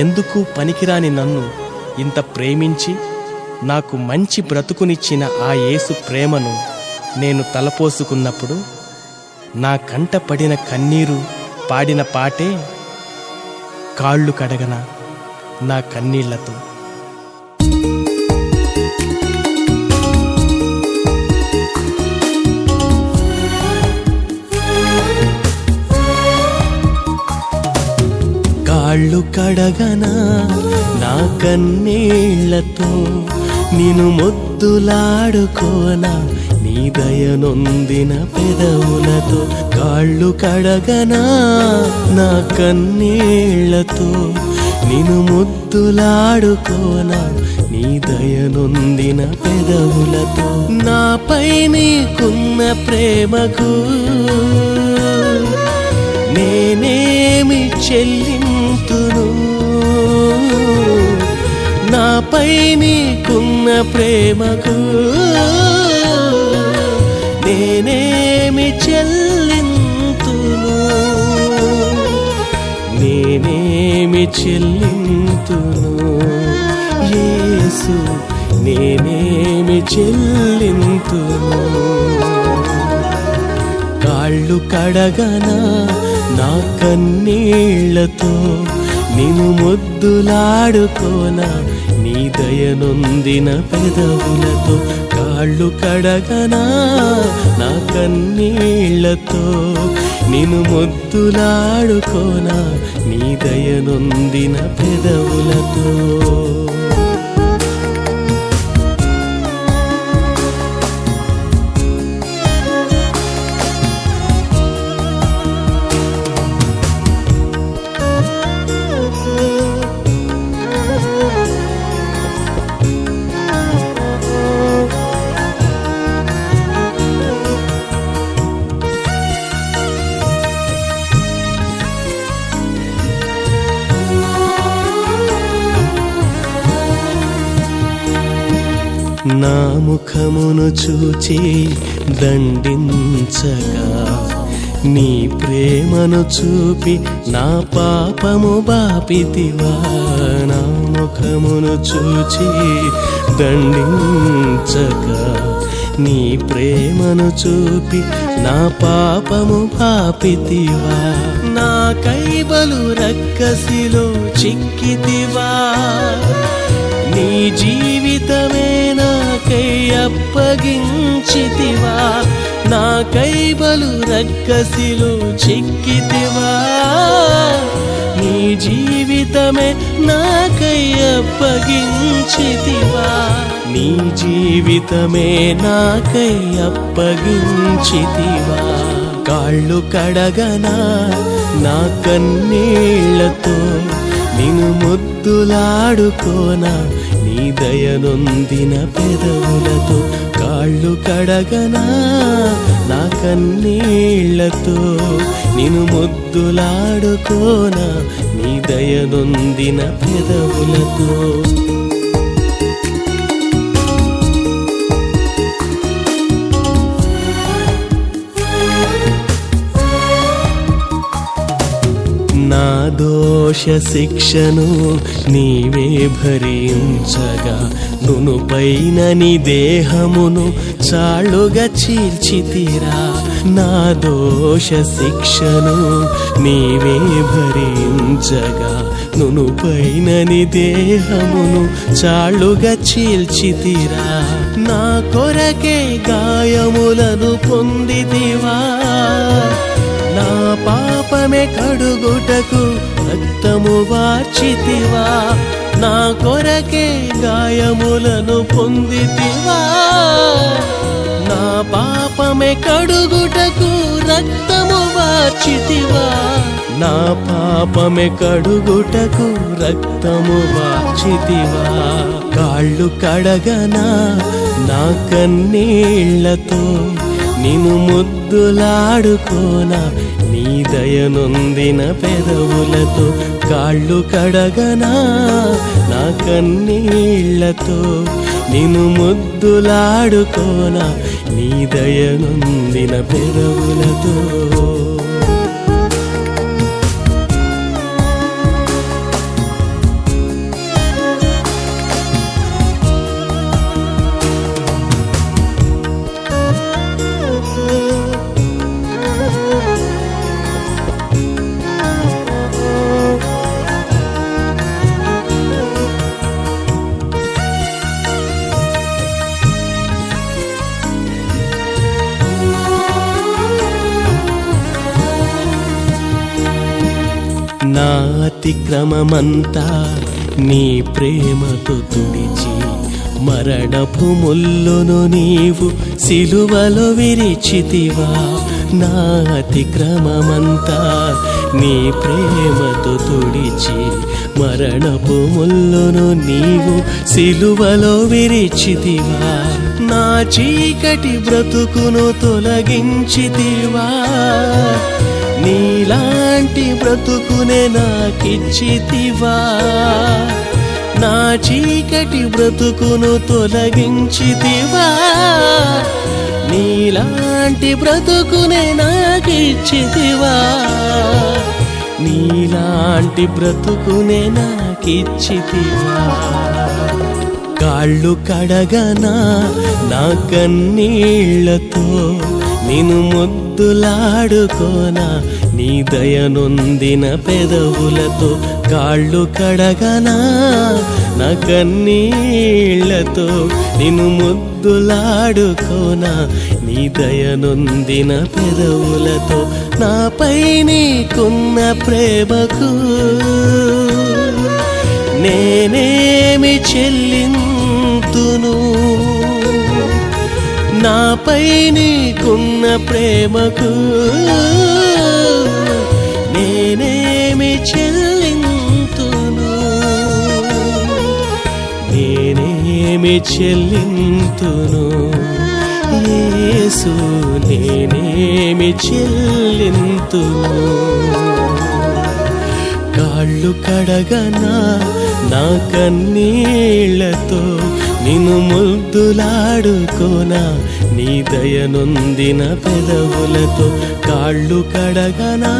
ఎందుకు పనికిరాని నన్ను ఇంత ప్రేమించి నాకు మంచి బ్రతుకునిచ్చిన ఆ యేసు ప్రేమను నేను తలపోసుకున్నప్పుడు నా కంట పడిన కన్నీరు పాడిన పాటే కాళ్ళు కడగన నా కన్నీళ్లతో. కాళ్ళు కడగనా నా కన్నీళ్లతో, నిన్ను ముద్దులాడుకోనా నీ దయనొందిన పెదవులతో. కాళ్ళు కడగనా నా కన్నీళ్లతో, నిన్ను ముద్దులాడుకోనా నీ దయనొందిన పెదవులతో. నాపై నీకున్న ప్రేమకు నేనేమి చెల్లింతును, నాపై నీకున్న ప్రేమకు నేనేమి చెల్లింతును, నేనేమి చెల్లింతును యేసు, నేనేమి చెల్లింతును. కాళ్ళు కడగనా నా కన్నీళ్లతో, నిన్ను ముద్దులాడుకోనా నీ దయనొందిన పెదవులతో. కాళ్ళు కడగనా నా కన్నీళ్లతో, నిన్ను ముద్దులాడుకోనా నీ దయనొందిన పెదవులతో. నా ముఖమును చూచి దండించగా, నీ ప్రేమను చూపి నా పాపము బాపితివా. నా ముఖమును చూచి దండించగా, నీ ప్రేమను చూపి నా పాపము బాపితివా. నా కైబలు రక్కసిలో చిక్కితివా, నీ జీవితమే నాకై అప్పగించితివా. నా కైబలు రక్కసిలో చిక్కితివా, నీ జీవితమే నాకై అప్పగించితివా. నీ జీవితమే నాకై అప్పగించితివా. కాళ్ళు కడగనా నా కన్నీళ్లతో, నిన్ను ముద్దులాడుకోనా నీ దయనొందిన పెదవులతో. కాళ్ళు కడగనా నా కన్నీళ్లతో, నిన్ను ముద్దులాడుకోనా నీ దయనొందిన పెదవులతో. నా దోష శిక్షను నీవే భరించగా, నునుపైన నీ దేహమును చాళ్ళుగా చీల్చితిరా. నా దోష శిక్షను నీవే భరించగా, నునుపైన నీ దేహమును చాళ్ళుగా చీల్చితిరా. నా కొరకే గాయములను పొందితివా, నా పాపమే కడుగుటకు రక్తము వార్చితివా. నా కొరకే గాయములను పొందితివా, నా పాపమే కడుగుటకు రక్తము వార్చితివా. నా పాపమే కడుగుటకు రక్తము వార్చితివా. కాళ్ళు కడగనా నా కన్నీళ్లతో, నిన్ను ముద్దులాడుకోనా నీ దయనొందిన పెదవులతో. కాళ్ళు కడగనా నా కన్నీళ్లతో, నిన్ను ముద్దులాడుకోనా నీ దయనొందిన పెదవులతో. నా అతిక్రమమంతా నీ ప్రేమతో తుడిచి మరణపు ముల్లును నీవు సిలువలో విరిచితివా. నా అతిక్రమమంతా నీ ప్రేమతో తుడిచి మరణపు ముల్లును నీవు సిలువలో విరిచితివా. నా చీకటి బ్రతుకును తొలగించితివా. నీలాంటి బ్రతుకునే నాకిచ్చితివా. నా చీకటి బ్రతుకును తొలగించితివా. నీలాంటి బ్రతుకునే నాకిచ్చితివా. నీలాంటి బ్రతుకునే నాకిచ్చితివా. కాళ్ళు కడగనా నా కన్నీళ్లతో నిన్ను ముద్దులాడుకోనా నీ దయనొందిన పెదవులతో. కాళ్ళు కడగనా నా కన్నీళ్లతో నిన్ను ముద్దులాడుకోనా నీ దయనొందిన పెదవులతో. నాపై నీకున్న ప్రేమకు నేనేమి చెల్లింతును. నాపై నీకున్న ప్రేమకు నేనేమి చెల్లింతును. నేనేమి చెల్లింతును యేసు, నేనేమి చెల్లింతును. కాళ్ళు కడగనా నా కన్నీళ్లతో నిన్ను ముద్దులాడుకోనా నీ దయనొందిన పెదవులతో. కాళ్ళు కడగనా